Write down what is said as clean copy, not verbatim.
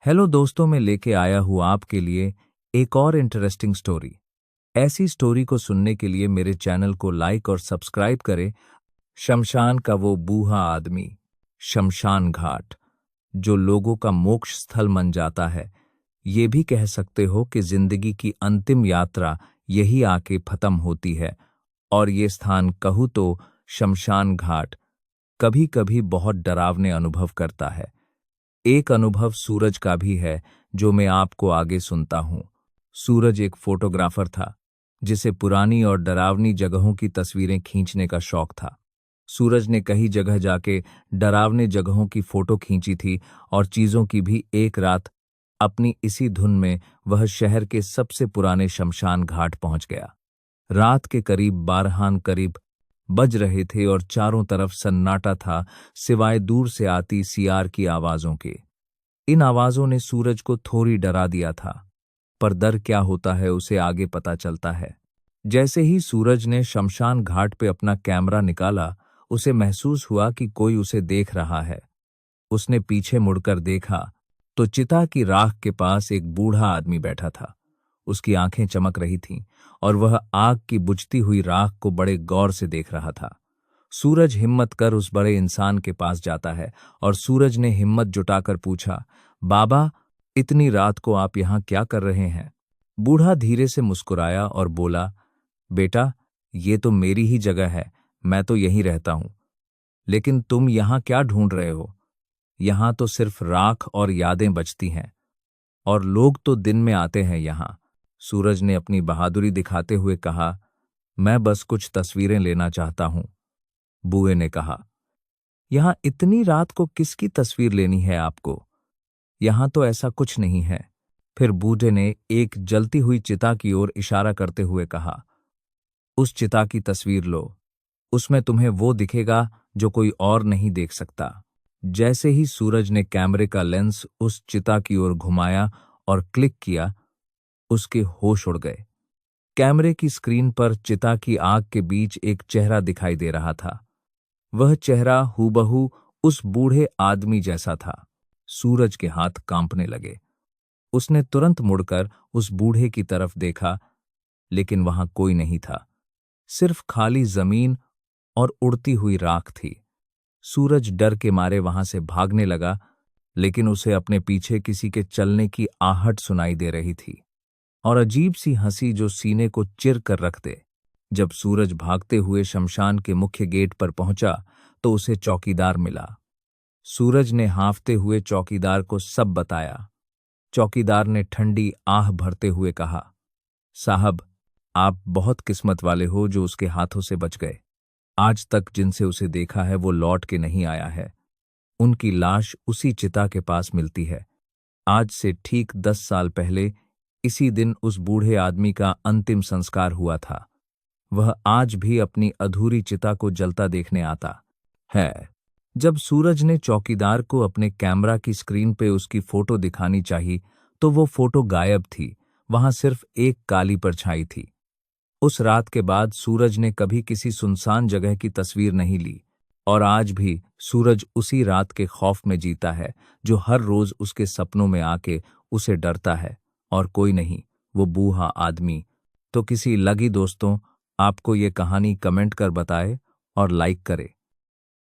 Hello दोस्तों, मैं लेके आया हूँ आपके लिए एक और इंटरेस्टिंग स्टोरी। ऐसी स्टोरी को सुनने के लिए मेरे चैनल को लाइक और सब्सक्राइब करें। शमशान का वो बूढ़ा आदमी, शमशान घाट, जो लोगों का मोक्ष स्थल बन जाता है। ये भी कह सकते हो कि जिंदगी की अंतिम यात्रा यही आके खत्म होती है। और ये स्थान कहूँ तो शमशान घाट कभी कभी बहुत डरावने अनुभव करता है। एक अनुभव सूरज का भी है जो मैं आपको आगे सुनता हूं। सूरज एक फोटोग्राफर था जिसे पुरानी और डरावनी जगहों की तस्वीरें खींचने का शौक था। सूरज ने कई जगह जाके डरावने जगहों की फोटो खींची थी और चीजों की भी। एक रात अपनी इसी धुन में वह शहर के सबसे पुराने शमशान घाट पहुंच गया। रात के करीब 12 करीब बज रहे थे और चारों तरफ सन्नाटा था, सिवाय दूर से आती सियार की आवाजों के। इन आवाजों ने सूरज को थोड़ी डरा दिया था, पर डर क्या होता है उसे आगे पता चलता है। जैसे ही सूरज ने शमशान घाट पे अपना कैमरा निकाला, उसे महसूस हुआ कि कोई उसे देख रहा है। उसने पीछे मुड़कर देखा तो चिता की राख के पास एक बूढ़ा आदमी बैठा था। उसकी आंखें चमक रही थीं और वह आग की बुझती हुई राख को बड़े गौर से देख रहा था। सूरज हिम्मत कर उस बड़े इंसान के पास जाता है और सूरज ने हिम्मत जुटाकर पूछा, बाबा, इतनी रात को आप यहां क्या कर रहे हैं? बूढ़ा धीरे से मुस्कुराया और बोला, बेटा, ये तो मेरी ही जगह है, मैं तो यहीं रहता हूं। लेकिन तुम यहां क्या ढूंढ रहे हो? यहां तो सिर्फ राख और यादें बचती हैं, और लोग तो दिन में आते हैं यहां। सूरज ने अपनी बहादुरी दिखाते हुए कहा, मैं बस कुछ तस्वीरें लेना चाहता हूं। बूढ़े ने कहा, यहां इतनी रात को किसकी तस्वीर लेनी है आपको? यहां तो ऐसा कुछ नहीं है। फिर बूढ़े ने एक जलती हुई चिता की ओर इशारा करते हुए कहा, उस चिता की तस्वीर लो। उसमें तुम्हें वो दिखेगा जो कोई और नहीं देख सकता। जैसे ही सूरज ने कैमरे का लेंस उस चिता की ओर घुमाया और क्लिक किया, उसके होश उड़ गए। कैमरे की स्क्रीन पर चिता की आग के बीच एक चेहरा दिखाई दे रहा था। वह चेहरा हूबहू उस बूढ़े आदमी जैसा था। सूरज के हाथ कांपने लगे। उसने तुरंत मुड़कर उस बूढ़े की तरफ देखा, लेकिन वहां कोई नहीं था, सिर्फ खाली जमीन और उड़ती हुई राख थी। सूरज डर के मारे वहां से भागने लगा, लेकिन उसे अपने पीछे किसी के चलने की आहट सुनाई दे रही थी और अजीब सी हंसी जो सीने को चिर कर रख दे। जब सूरज भागते हुए शमशान के मुख्य गेट पर पहुंचा तो उसे चौकीदार मिला। सूरज ने हांफते हुए चौकीदार को सब बताया। चौकीदार ने ठंडी आह भरते हुए कहा, साहब, आप बहुत किस्मत वाले हो जो उसके हाथों से बच गए। आज तक जिनसे उसे देखा है वो लौट के नहीं आया है। उनकी लाश उसी चिता के पास मिलती है। आज से ठीक 10 साल पहले इसी दिन उस बूढ़े आदमी का अंतिम संस्कार हुआ था। वह आज भी अपनी अधूरी चिता को जलता देखने आता है। जब सूरज ने चौकीदार को अपने कैमरा की स्क्रीन पे उसकी फोटो दिखानी चाहिए तो वो फोटो गायब थी। वहां सिर्फ एक काली परछाई थी। उस रात के बाद सूरज ने कभी किसी सुनसान जगह की तस्वीर नहीं ली, और आज भी सूरज उसी रात के खौफ में जीता है जो हर रोज उसके सपनों में आके उसे डरता है, और कोई नहीं, वो बूढ़ा आदमी। तो किसी लगी दोस्तों आपको ये कहानी कमेंट कर बताए और लाइक करे।